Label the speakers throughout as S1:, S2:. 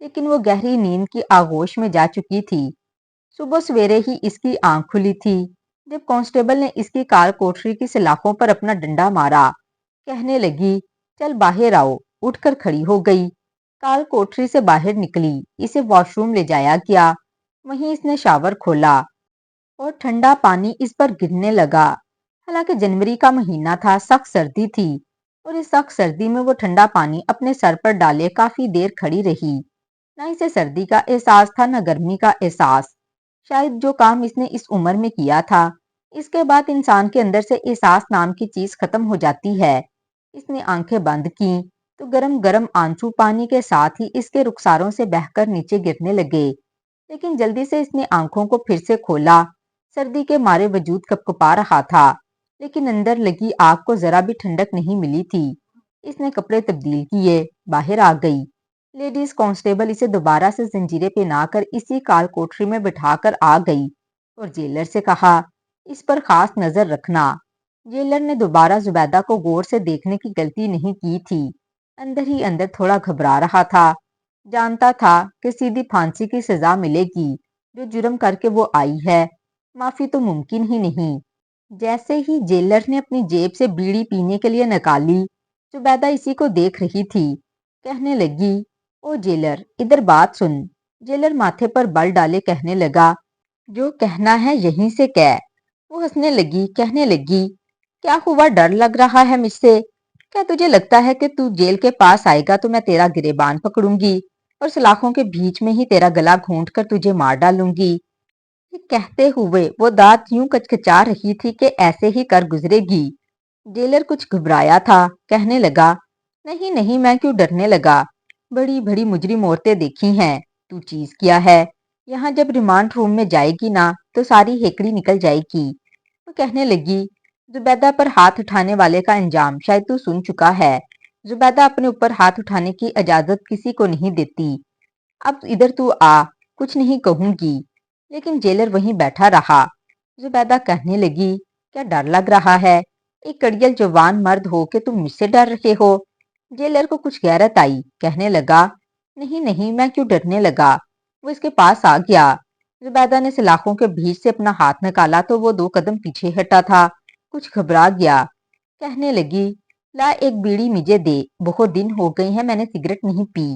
S1: لیکن وہ گہری نیند کی آغوش میں جا چکی تھی۔ صبح سویرے ہی اس کی آنکھ کھلی تھی جب کانسٹیبل نے اس کی کار کوٹری کی سلاخوں پر اپنا ڈنڈا مارا۔ کہنے لگی، چل باہر آؤ۔ اٹھ کر کھڑی ہو گئی۔ کال کوٹری سے باہر نکلی، اسے واش روم لے جایا گیا۔ وہیں اس نے شاور کھولا اور ٹھنڈا پانی اس پر گرنے لگا۔ حالانکہ جنوری کا مہینہ تھا، سخت سردی تھی، اور اس سخت سردی میں وہ ٹھنڈا پانی اپنے سر پر ڈالے کافی دیر کھڑی رہی۔ نہ اسے سردی کا احساس تھا نہ گرمی کا احساس۔ شاید جو کام اس نے اس عمر میں کیا تھا، اس کے بعد انسان کے اندر سے احساس نام کی چیز ختم ہو جاتی ہے۔ اس نے آنکھیں بند کیں تو گرم گرم آنسو پانی کے ساتھ ہی اس کے رخساروں سے بہہ کر نیچے گرنے لگے۔ لیکن جلدی سے اس نے آنکھوں کو پھر سے کھولا۔ سردی کے مارے وجود کپکپا رہا تھا، لیکن اندر لگی آگ کو ذرا بھی ٹھنڈک نہیں ملی تھی۔ اس نے کپڑے تبدیل کیے، باہر آ گئی۔ لیڈیز کانسٹیبل اسے دوبارہ سے زنجیریں پہنا کر اسی کال کوٹری میں بٹھا کر آ گئی اور جیلر سے کہا، اس پر خاص نظر رکھنا۔ جیلر نے دوبارہ زبیدہ کو غور سے دیکھنے کی غلطی نہیں کی تھی۔ اندر ہی اندر تھوڑا گھبرا رہا تھا۔ جانتا تھا کہ سیدھی پھانسی کی سزا ملے گی۔ جو جرم کر کے وہ آئی ہے، معافی تو ممکن ہی نہیں۔ جیسے ہی جیلر نے اپنی جیب سے بیڑی پینے کے لیے نکالی، زبیدہ اسی کو دیکھ رہی تھی۔ کہنے لگی، او جیلر، ادھر بات سن۔ جیلر ماتھے پر بل ڈالے کہنے لگا، جو کہنا ہے یہیں سے کہہ۔ وہ ہنسنے لگی، کہنے لگی، کیا ہوا، ڈر لگ رہا ہے مجھ سے؟ کیا تجھے لگتا ہے کہ تو جیل کے پاس آئے گا تو میں تیرا گریبان پکڑوں گی اور سلاخوں کے بیچ میں ہی تیرا گلا گھونٹ کر تجھے مار ڈالوں گی؟ یہ کہتے ہوئے وہ دانت یوں کچکچا رہی تھی کہ ایسے ہی کر گزرے گی۔ جیلر کچھ گھبرایا تھا، کہنے لگا، نہیں نہیں، میں کیوں ڈرنے لگا؟ بڑی بڑی مجرم عورتیں دیکھی ہیں، تو چیز کیا ہے؟ یہاں جب ریمانڈ روم میں جائے گی نا تو ساری ہیکڑی نکل جائے گی۔ وہ کہنے لگی، زبیدہ پر ہاتھ اٹھانے والے کا انجام شاید تو سن چکا ہے۔ زبیدہ اپنے اوپر ہاتھ اٹھانے کی اجازت کسی کو نہیں دیتی۔ اب ادھر تو آ، کچھ نہیں کہوں گی۔ لیکن جیلر وہیں بیٹھا رہا۔ زبیدہ کہنے لگی، کیا ڈر لگ رہا ہے؟ ایک کڑیل جوان مرد ہو کہ تم مجھ سے ڈر رہے ہو؟ جیلر کو کچھ غیرت آئی، کہنے لگا، نہیں نہیں، میں کیوں ڈرنے لگا؟ وہ اس کے پاس آ گیا۔ زبیدہ نے سلاخوں کے بیچ سے اپنا ہاتھ نکالا تو وہ 2 قدم پیچھے ہٹا تھا، کچھ گھبرا گیا۔ کہنے لگی، لا ایک بیڑی مجھے دے، بہت دن ہو گئے ہیں میں نے سگریٹ نہیں پی۔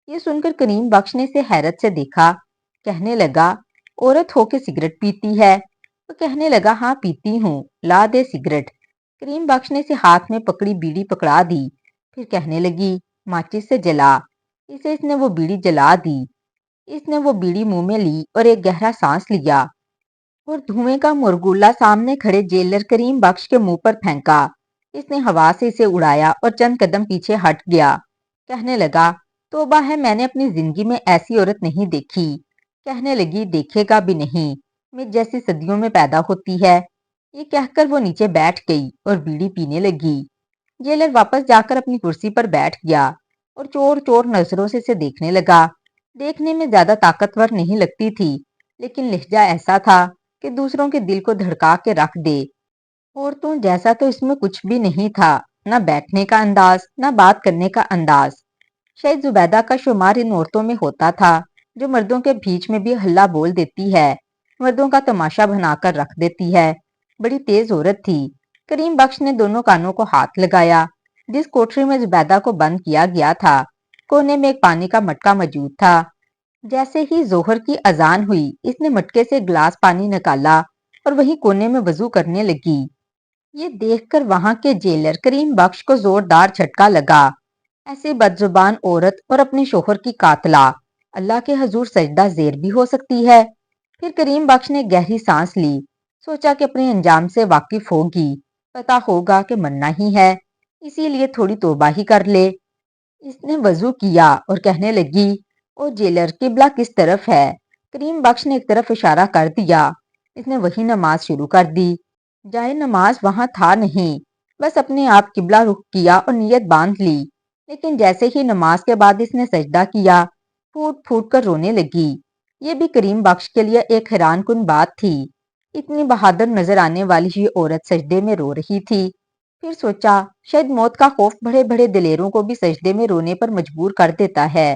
S1: یہ سن کر کریم بخش نے اسے حیرت سے دیکھا۔ کہنے لگا، عورت ہو کے سگریٹ پیتی ہے؟ وہ کہنے لگا، ہاں پیتی ہوں، لا دے سگریٹ۔ کریم بخش نے اسے ہاتھ میں پکڑی بیڑی پکڑا دی، پھر کہنے لگی، ماچس سے جلا۔ اس نے وہ بیڑی جلا دی۔ اس نے وہ بیڑی منہ میں لی اور ایک گہرا سانس لیا اور دھوئیں کا مرگولا سامنے کھڑے جیلر کریم بخش کے منہ پر پھینکا۔ اس نے ہوا سے اسے اڑایا اور چند قدم پیچھے ہٹ گیا۔ کہنے لگا، توبہ ہے، میں نے اپنی زندگی میں ایسی عورت نہیں دیکھی۔ کہنے لگی، دیکھے گا بھی نہیں، مجھ جیسی صدیوں میں پیدا ہوتی ہے۔ یہ کہہ کر وہ نیچے بیٹھ گئی اور بیڑی پینے لگی۔ جیلر واپس جا کر اپنی کرسی پر بیٹھ گیا اور چور چور نظروں سے اسے دیکھنے لگا۔ دیکھنے میں زیادہ طاقتور نہیں لگتی تھی، لیکن لہجہ ایسا تھا کہ دوسروں کے دل کو دھڑکا کے رکھ دے۔ عورتوں جیسا تو اس میں کچھ بھی نہیں تھا، نہ بیٹھنے کا انداز، نہ بات کرنے کا انداز۔ شاید زبیدہ کا شمار ان عورتوں میں ہوتا تھا جو مردوں کے بیچ میں بھی ہلہ بول دیتی ہے، مردوں کا تماشا بنا کر رکھ دیتی ہے۔ بڑی تیز عورت تھی۔ کریم بخش نے دونوں کانوں کو ہاتھ لگایا۔ جس کوٹری میں زبیدہ کو بند کیا گیا تھا، کونے میں ایک پانی کا مٹکا موجود تھا۔ جیسے ہی ظہر کی اذان ہوئی، اس نے مٹکے سے گلاس پانی نکالا اور وہیں کونے میں وضو کرنے لگی۔ یہ دیکھ کر وہاں کے جیلر کریم بخش کو زوردار جھٹکا لگا۔ ایسی بدزبان عورت اور اپنے شوہر کی قاتلہ اللہ کے حضور سجدہ زیر بھی ہو سکتی ہے؟ پھر کریم بخش نے گہری سانس لی، سوچا کہ اپنے انجام سے واقف ہوگی، پتا ہوگا کہ مرنا ہی ہے، اسی لیے تھوڑی توبہ ہی کر لے۔ اس نے وضو کیا اور کہنے لگی، او جیلر، قبلہ کس طرف ہے؟ کریم بخش نے ایک طرف اشارہ کر دیا۔ اس نے وہی نماز شروع کر دی۔ جائے نماز وہاں تھا نہیں، بس اپنے آپ قبلہ رخ کیا اور نیت باندھ لی۔ لیکن جیسے ہی نماز کے بعد اس نے سجدہ کیا، پھوٹ پھوٹ کر رونے لگی۔ یہ بھی کریم بخش کے لیے ایک حیران کن بات تھی۔ اتنی بہادر نظر آنے والی یہ عورت سجدے میں رو رہی تھی۔ پھر سوچا، شاید موت کا خوف بڑے بڑے دلیروں کو بھی سجدے میں رونے پر مجبور کر دیتا ہے۔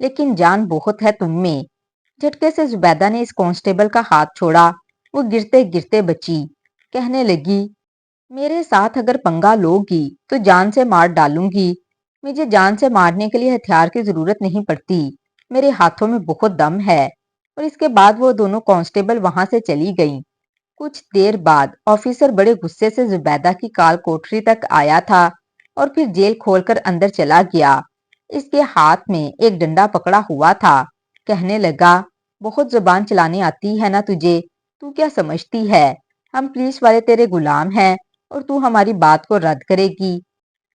S1: لیکن جان بہت ہے تم میں۔ جھٹکے سے زبیدہ نے اس کانسٹیبل کا ہاتھ چھوڑا۔ وہ گرتے گرتے بچی۔ کہنے لگی، میرے ساتھ اگر پنگا لوگی تو جان سے مار ڈالوں گی۔ مجھے جان سے مارنے کے لیے ہتھیار کی ضرورت نہیں پڑتی، میرے ہاتھوں میں بہت دم ہے۔ اور اس کے بعد وہ دونوں کانسٹیبل وہاں سے چلی گئیں۔ کچھ دیر بعد آفیسر بڑے غصے سے زبیدہ کی کال کوٹری تک آیا تھا اور پھر جیل کھول کر اندر چلا گیا۔ اس کے ہاتھ میں ایک ڈنڈا پکڑا ہوا تھا۔ کہنے لگا، بہت زبان چلانے آتی ہے نا تجھے، تو کیا سمجھتی ہے ہم پولیس والے تیرے غلام ہیں اور تو ہماری بات کو رد کرے گی؟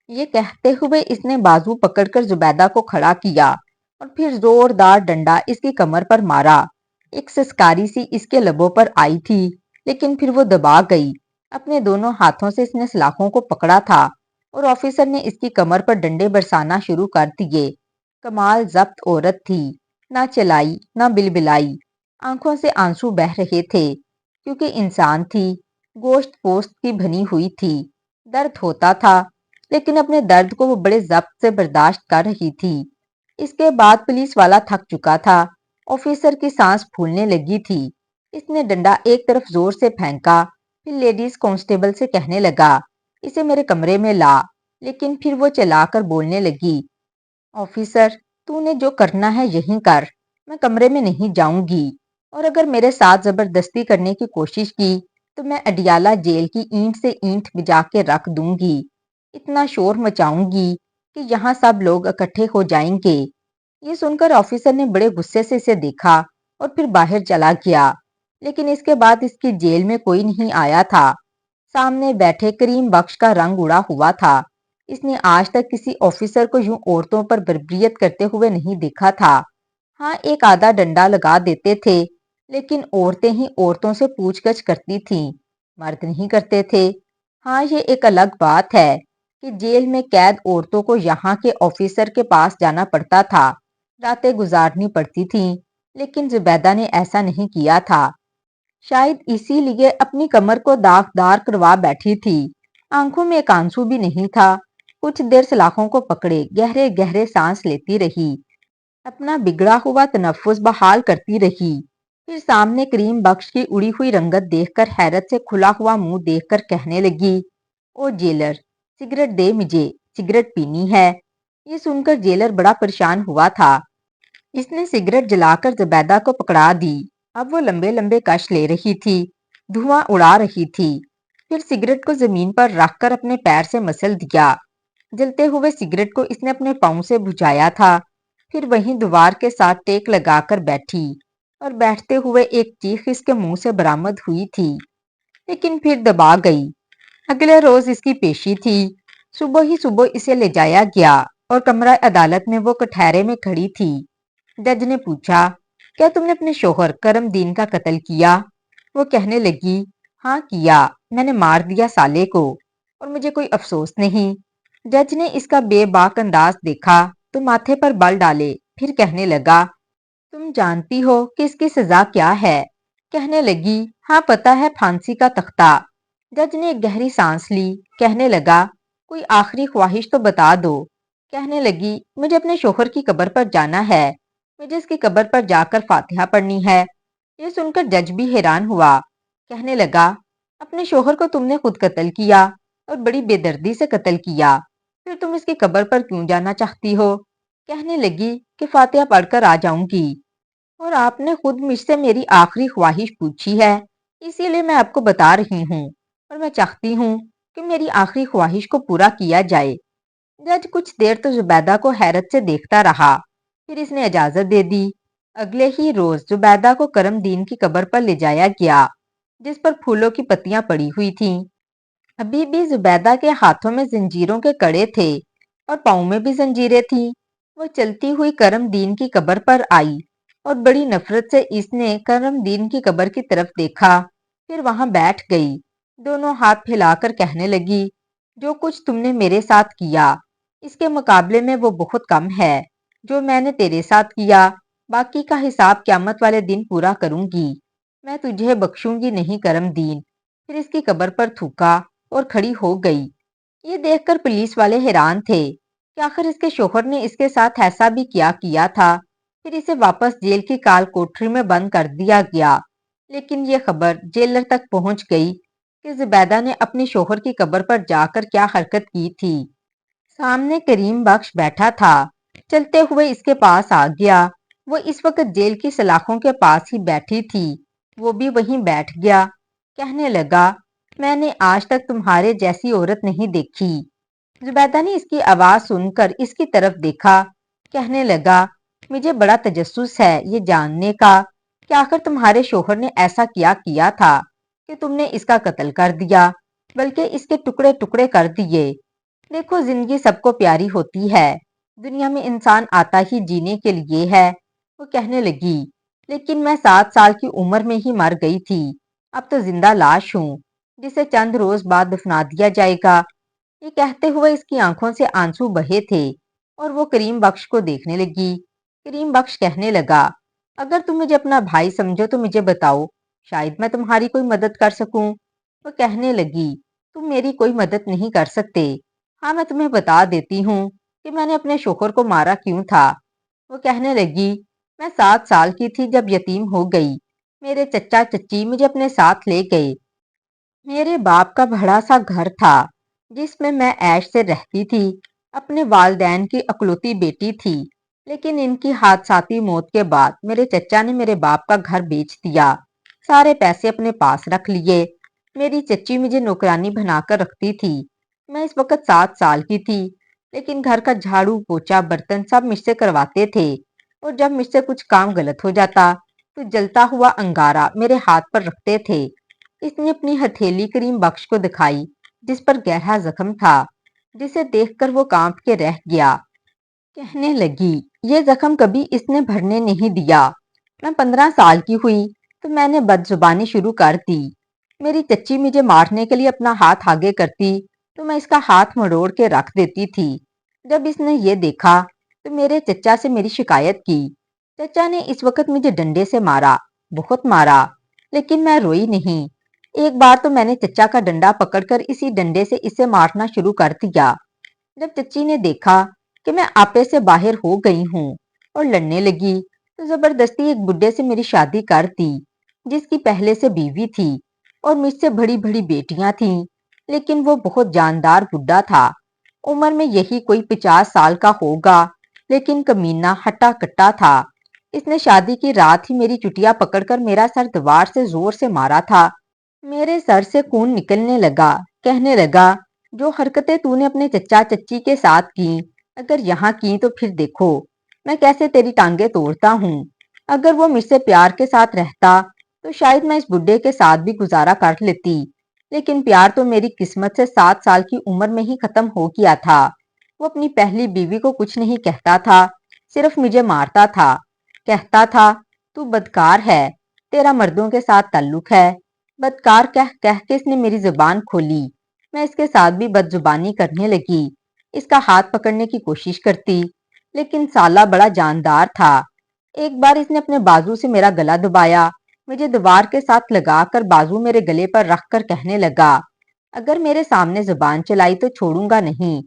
S1: یہ کہتے ہوئے اس نے بازو پکڑ کر زبیدہ کو کھڑا کیا اور پھر زوردار ڈنڈا اس کی کمر پر مارا۔ ایک سسکاری سی اس کے لبوں پر آئی تھی، لیکن پھر وہ دبا گئی۔ اپنے دونوں ہاتھوں سے اس نے سلاخوں کو پکڑا تھا اور آفیسر نے اس کی کمر پر ڈنڈے برسانا شروع کر دیے۔ کمال ضبط عورت تھی، نہ چلائی نہ بلبلائی، آنکھوں سے آنسو بہہ رہے تھے کیونکہ انسان تھی، گوشت پوست کی بنی ہوئی تھی۔ درد ہوتا تھا لیکن اپنے درد کو وہ بڑے ضبط سے برداشت کر رہی تھی۔ اس کے بعد پولیس والا تھک چکا تھا۔ آفیسر کی سانس پھولنے لگی تھی۔ اس نے ڈنڈا ایک طرف زور سے پھینکا، پھر لیڈیز کانسٹیبل سے کہنے لگا، اسے میرے کمرے میں لا۔ لیکن پھر وہ چلا کر بولنے لگی، آفیسر تو نے جو کرنا ہے یہیں کر، میں کمرے میں نہیں جاؤں گی، اور اگر میرے ساتھ زبردستی کرنے کی کوشش کی تو میں اڈیالہ جیل کی اینٹ سے اینٹ بجا کے رکھ دوں گی، اتنا شور مچاؤں گی کہ یہاں سب لوگ اکٹھے ہو جائیں گے۔ یہ سن کر آفیسر نے بڑے غصے سے اسے دیکھا اور پھر باہر چلا گیا۔ لیکن اس کے بعد اس کی جیل میں کوئی نہیں آیا تھا۔ سامنے بیٹھے کریم بخش کا رنگ اڑا ہوا تھا۔ اس نے آج تک کسی آفیسر کو یوں عورتوں پر بربریت کرتے ہوئے نہیں دیکھا تھا۔ ہاں ایک آدھا ڈنڈا لگا دیتے تھے، لیکن عورتیں ہی عورتوں سے پوچھ گچھ کرتی تھیں، مرد نہیں کرتے تھے۔ ہاں یہ ایک الگ بات ہے کہ جیل میں قید عورتوں کو یہاں کے آفیسر کے پاس جانا پڑتا تھا، راتیں گزارنی پڑتی تھیں، لیکن زبیدہ نے ایسا نہیں کیا تھا۔ شاید اسی لیے اپنی کمر کو داغدار کروا بیٹھی تھی۔ آنکھوں میں ایک آنسو بھی نہیں تھا۔ کچھ دیر سلاخوں کو پکڑے گہرے گہرے سانس لیتی رہی، اپنا بگڑا ہوا تنفس بحال کرتی رہی۔ پھر سامنے کریم بخش کی اڑی ہوئی رنگت دیکھ کر حیرت سے کھلا ہوا منہ دیکھ کر کہنے لگی، او جیلر، سگریٹ دے مجھے، سگریٹ پینی ہے۔ یہ سن کر جیلر بڑا پریشان ہوا تھا۔ اس نے سگریٹ جلا کر زبیدہ کو پکڑا دی۔ اب وہ لمبے لمبے کش لے رہی تھی، دھواں اڑا رہی تھی۔ پھر سگریٹ کو زمین پر رکھ کر اپنے پیر سے مسل دیا۔ جلتے ہوئے سگریٹ کو اس نے اپنے پاؤں سے بجھایا تھا، پھر وہیں دیوار کے ساتھ ٹیک لگا کر بیٹھی، اور بیٹھتے ہوئے ایک چیخ اس کے منہ سے برآمد ہوئی تھی، لیکن پھر دبا گئی۔ اگلے روز اس کی پیشی تھی۔ صبح ہی صبح اسے لے جایا گیا اور کمرہ عدالت میں وہ کٹہرے میں کھڑی تھی۔ جج نے پوچھا، کیا تم نے اپنے شوہر کرم دین کا قتل کیا؟ وہ کہنے لگی، ہاں کیا، میں نے مار دیا سالے کو، اور مجھے کوئی افسوس نہیں۔ جج نے اس کا بے باک انداز دیکھا تو ماتھے پر بل ڈالے، پھر کہنے لگا، تم جانتی ہو کہ اس کی سزا کیا ہے؟ کہنے لگی، ہاں پتہ ہے، پھانسی کا تختہ۔ جج نے ایک گہری سانس لی، کہنے لگا، کوئی آخری خواہش تو بتا دو۔ کہنے لگی، مجھے اپنے شوہر کی قبر پر جانا ہے، مجھے اس کی قبر پر جا کر فاتحہ پڑھنی ہے۔ یہ سن کر جج بھی حیران ہوا۔ کہنے لگا، اپنے شوہر کو تم نے خود قتل کیا اور بڑی بے دردی سے قتل کیا، پھر تم اس کی قبر پر کیوں جانا چاہتی ہو؟ کہنے لگی کہ فاتحہ پڑھ کر آ جاؤں گی، اور آپ نے خود مجھ سے میری آخری خواہش پوچھی ہے، اسی لیے میں آپ کو بتا رہی ہوں، اور میں چاہتی ہوں کہ میری آخری خواہش کو پورا کیا جائے۔ جج کچھ دیر تو زبیدہ کو حیرت سے دیکھتا رہا، پھر اس نے اجازت دے دی۔ اگلے ہی روز زبیدہ کو کرم دین کی قبر پر لے جایا گیا، جس پر پھولوں کی پتیاں پڑی ہوئی تھیں۔ ابھی بھی زبیدہ کے ہاتھوں میں زنجیروں کے کڑے تھے اور پاؤں میں بھی زنجیریں تھیں۔ وہ چلتی ہوئی کرم دین کی قبر پر آئی اور بڑی نفرت سے اس نے کرم دین کی قبر کی طرف دیکھا، پھر وہاں بیٹھ گئی، دونوں ہاتھ پھیلا کر کہنے لگی، جو کچھ تم نے میرے ساتھ کیا اس کے مقابلے میں وہ بہت کم ہے جو میں نے تیرے ساتھ کیا۔ باقی کا حساب قیامت والے دن پورا کروں گی، میں تجھے بخشوں گی نہیں کرم دین۔ پھر اس کی قبر پر تھوکا اور کھڑی ہو گئی۔ یہ دیکھ کر پولیس والے حیران تھے کہ آخر اس کے شوہر نے اس کے ساتھ ایسا بھی کیا تھا پھر اسے واپس جیل کی کال کوٹری میں بند کر دیا گیا۔ لیکن یہ خبر جیلر تک پہنچ گئی کہ زبیدہ نے اپنی شوہر کی قبر پر جا کر کیا حرکت کی تھی۔ سامنے کریم بخش بیٹھا تھا، چلتے ہوئے اس کے پاس آ گیا۔ وہ اس وقت جیل کی سلاخوں کے پاس ہی بیٹھی تھی، وہ بھی وہیں بیٹھ گیا۔ کہنے لگا، میں نے آج تک تمہارے جیسی عورت نہیں دیکھی۔ زبیدہ نے اس کی آواز سن کر اس کی طرف دیکھا، کہنے لگا، مجھے بڑا تجسس ہے یہ جاننے کا کہ آخر تمہارے شوہر نے ایسا کیا تھا کہ تم نے اس کا قتل کر دیا، بلکہ اس کے ٹکڑے ٹکڑے کر دیے۔ دیکھو، زندگی سب کو پیاری ہوتی ہے، دنیا میں انسان آتا ہی جینے کے لیے ہے۔ وہ کہنے لگی، لیکن میں 7 سال کی عمر میں ہی مر گئی تھی، اب تو زندہ لاش ہوں جسے چند روز بعد دفنا دیا جائے گا۔ یہ کہتے ہوئے اس کی آنکھوں سے آنسو بہے تھے اور وہ کریم بخش کو دیکھنے لگی۔ کریم بخش کہنے لگا، اگر تم مجھے اپنا بھائی سمجھو تو مجھے بتاؤ، شاید میں تمہاری کوئی مدد کر سکوں۔ وہ کہنے لگی، تم میری کوئی مدد نہیں کر سکتے، ہاں میں تمہیں بتا دیتی ہوں کہ میں نے اپنے شوہر کو مارا کیوں تھا۔ وہ کہنے لگی، میں 7 سال کی تھی جب یتیم ہو گئی، میرے چچا چچی مجھے اپنے ساتھ لے گئے۔ میرے باپ کا بڑا سا گھر تھا جس میں عیش سے رہتی تھی، اپنے والدین کی اکلوتی بیٹی تھی، لیکن ان کی حادثاتی موت کے بعد میرے چچا نے میرے باپ کا گھر بیچ دیا، سارے پیسے اپنے پاس رکھ لیے۔ میری چچی مجھے نوکرانی بنا کر رکھتی تھی، میں اس وقت 7 سال کی تھی، لیکن گھر کا جھاڑو پوچا برتن سب مجھ سے کرواتے تھے، اور جب مجھ سے کچھ کام غلط ہو جاتا تو جلتا ہوا انگارہ میرے ہاتھ پر رکھتے تھے۔ اس نے اپنی ہتھیلی کریم بخش کو دکھائی جس پر گہرا زخم تھا، جسے دیکھ کر وہ کانپ کے رہ گیا۔ کہنے لگی، یہ زخم کبھی اس نے بھرنے نہیں دیا۔ میں 15 سال کی ہوئی تو میں نے بد زبانی شروع کر دی۔ میری چچی مجھے مارنے کے لیے اپنا ہاتھ آگے کرتی تو میں اس کا ہاتھ مڑوڑ کے رکھ دیتی تھی۔ جب اس نے یہ دیکھا تو میرے چچا سے میری شکایت کی۔ چچا نے اس وقت مجھے ڈنڈے سے مارا، بہت مارا، لیکن میں روئی نہیں۔ ایک بار تو میں نے چچا کا ڈنڈا پکڑ کر اسی ڈنڈے سے اسے مارنا شروع کر دیا۔ جب چچی نے دیکھا کہ میں آپے سے باہر ہو گئی ہوں اور لڑنے لگی تو زبردستی ایک بڈھے سے میری شادی کر دی جس کی پہلے سے بیوی تھی اور مجھ سے بڑی بڑی بیٹیاں تھیں، لیکن وہ بہت جاندار بڈھا تھا، عمر میں یہی کوئی 50 سال کا ہوگا، لیکن کمینہ ہٹا کٹا تھا۔ اس نے شادی کی رات ہی میری چٹیا پکڑ کر میرا سر دیوار سے زور سے مارا تھا، میرے سر سے خون نکلنے لگا۔ کہنے لگا، جو حرکتیں تو نے اپنے چچا چچی کے ساتھ کی اگر یہاں کی تو پھر دیکھو میں کیسے تیری ٹانگیں توڑتا ہوں۔ اگر وہ مجھ سے پیار کے ساتھ رہتا تو شاید میں اس بڈھے کے ساتھ بھی گزارا کر لیتی، لیکن پیار تو میری قسمت سے 7 سال کی عمر میں ہی ختم ہو گیا تھا۔ وہ اپنی پہلی بیوی کو کچھ نہیں کہتا تھا، صرف مجھے مارتا تھا، کہتا تھا تو بدکار ہے، تیرا مردوں کے ساتھ تعلق ہے۔ بدکار کہہ کے اس نے میری زبان کھولی، میں اس کے ساتھ بھی بد زبانی کرنے لگی، اس کا ہاتھ پکڑنے کی کوشش کرتی، لیکن سالہ بڑا جاندار تھا۔ ایک بار اس نے اپنے بازو سے میرا گلا دبایا، مجھے دیوار کے ساتھ لگا کر بازو میرے گلے پر رکھ کر کہنے لگا، اگر میرے سامنے زبان چلائی تو چھوڑوں گا نہیں۔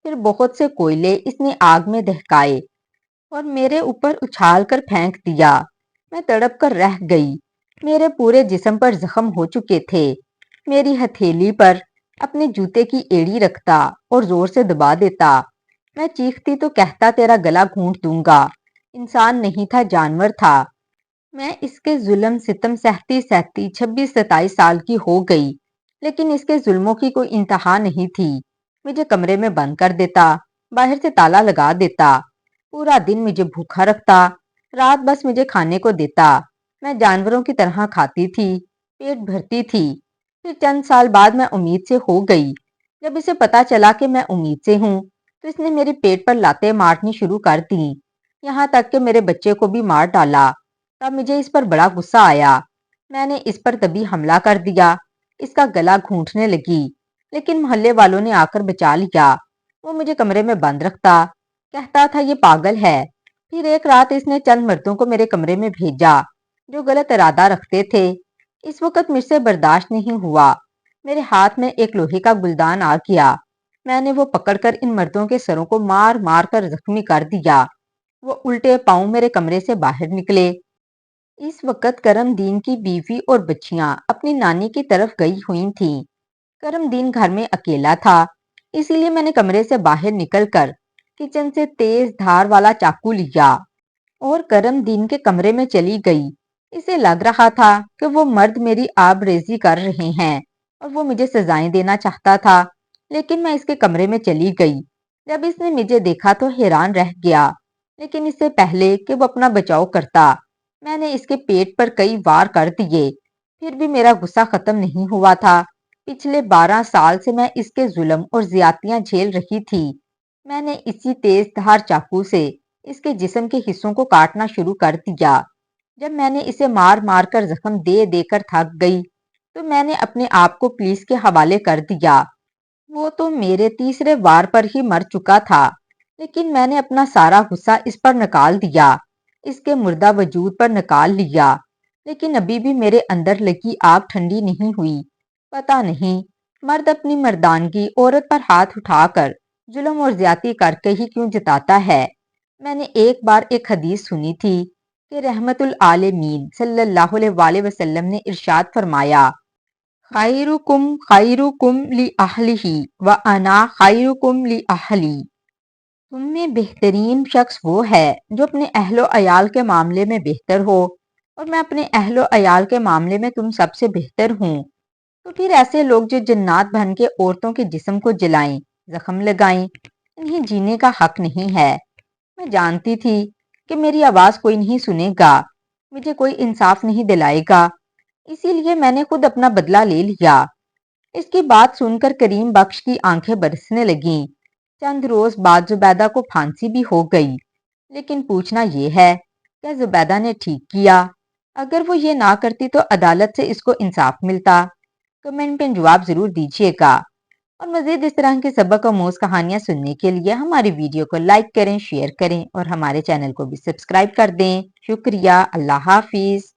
S1: پھر بہت سے کوئلے اس نے آگ میں دہکائے اور میرے اوپر اچھال کر پھینک دیا۔ میں تڑپ کر رہ گئی، میرے پورے جسم پر زخم ہو چکے تھے۔ میری ہتھیلی پر اپنے جوتے کی ایڑی رکھتا اور زور سے دبا دیتا۔ میں چیختی تو کہتا تیرا گلا گھونٹ دوں گا۔ انسان نہیں تھا، جانور تھا۔ میں اس کے ظلم ستم سہتی سہتی 26 27 سال کی ہو گئی، لیکن اس کے ظلموں کی کوئی انتہا نہیں تھی۔ مجھے کمرے میں بند کر دیتا، باہر سے تالا لگا دیتا، پورا دن مجھے بھوکا رکھتا، رات بس مجھے کھانے کو دیتا۔ میں جانوروں کی طرح کھاتی تھی، پیٹ بھرتی تھی۔ پھر چند سال بعد میں امید سے ہو گئی۔ جب اسے پتا چلا کہ میں امید سے ہوں تو اس نے میرے پیٹ پر لاتیں مارنی شروع کر دیں، یہاں تک کہ میرے بچے کو بھی مار ڈالا۔ تب مجھے اس پر بڑا غصہ آیا، میں نے اس پر طبی حملہ کر دیا، اس کا گلا گھونٹنے لگی، لیکن محلے والوں نے آ کر بچا لیا۔ وہ مجھے کمرے میں بند رکھتا، کہتا تھا یہ پاگل ہے۔ پھر ایک رات اس نے چند مردوں کو میرے کمرے میں بھیجا جو غلط ارادہ رکھتے تھے۔ اس وقت مجھ سے برداشت نہیں ہوا، میرے ہاتھ میں ایک لوہے کا گلدان آ گیا، میں نے وہ پکڑ کر ان مردوں کے سروں کو مار مار کر زخمی کر دیا۔ وہ الٹے پاؤں میرے کمرے سے باہر نکلے۔ اس وقت کرم دین کی بیوی اور بچیاں اپنی نانی کی طرف گئی ہوئی تھیں۔ کرم دین گھر میں اکیلا تھا، اسی لیے میں نے کمرے سے باہر نکل کر کچن سے تیز دھار والا چاقو لیا اور کرم دین کے کمرے میں چلی گئی۔ اسے لگ رہا تھا کہ وہ مرد میری آبروریزی کر رہے ہیں اور وہ مجھے سزائیں دینا چاہتا تھا، لیکن میں اس کے کمرے میں چلی گئی۔ جب اس نے مجھے دیکھا تو حیران رہ گیا، لیکن اس سے پہلے کہ وہ اپنا بچاؤ کرتا میں نے اس کے پیٹ پر کئی وار کر دیے۔ پھر بھی میرا غصہ ختم نہیں ہوا تھا۔ پچھلے 12 سال سے میں اس کے ظلم اور زیادتیاں جھیل رہی تھی۔ میں نے اسی تیز دھار چاقو سے اس کے جسم کے حصوں کو کاٹنا شروع کر دیا۔ جب میں نے اسے مار مار کر زخم دے دے کر تھک گئی تو میں نے اپنے آپ کو پولیس کے حوالے کر دیا۔ وہ تو میرے تیسرے وار پر ہی مر چکا تھا، لیکن میں نے اپنا سارا غصہ اس پر نکال دیا، اس کے مردہ وجود پر نکال لیا۔ لیکن ابھی بھی میرے اندر لگی آگ ٹھنڈی نہیں ہوئی۔ پتہ نہیں مرد اپنی مردانگی عورت پر ہاتھ اٹھا کر ظلم اور زیادتی کر کے ہی کیوں جتاتا ہے۔ میں نے ایک بار ایک حدیث سنی تھی کہ رحمت العالمین صلی اللہ علیہ وآلہ وسلم نے ارشاد فرمایا، خیرکم خیرکم لأہلہ وأنا خیرکم لأہلی۔ تم میں بہترین شخص وہ ہے جو اپنے اہل و عیال کے معاملے میں بہتر ہو، اور میں اپنے اہل و عیال کے معاملے میں تم سب سے بہتر ہوں۔ تو پھر ایسے لوگ جو جنات بن کے عورتوں کے جسم کو جلائیں، زخم لگائیں، انہیں جینے کا حق نہیں ہے۔ میں جانتی تھی کہ میری آواز کوئی نہیں سنے گا، مجھے کوئی انصاف نہیں دلائے گا، اسی لیے میں نے خود اپنا بدلہ لے لیا۔ اس کی بات سن کر کریم بخش کی آنکھیں برسنے لگیں۔ چند روز بعد زبیدہ کو پھانسی بھی ہو گئی، لیکن پوچھنا یہ ہے کہ زبیدہ نے ٹھیک کیا؟ اگر وہ یہ نہ کرتی تو عدالت سے اس کو انصاف ملتا؟ کمنٹ میں جواب ضرور دیجیے گا، اور مزید اس طرح کی سبق آموز کہانیاں سننے کے لیے ہماری ویڈیو کو لائک کریں، شیئر کریں اور ہمارے چینل کو بھی سبسکرائب کر دیں۔ شکریہ، اللہ حافظ۔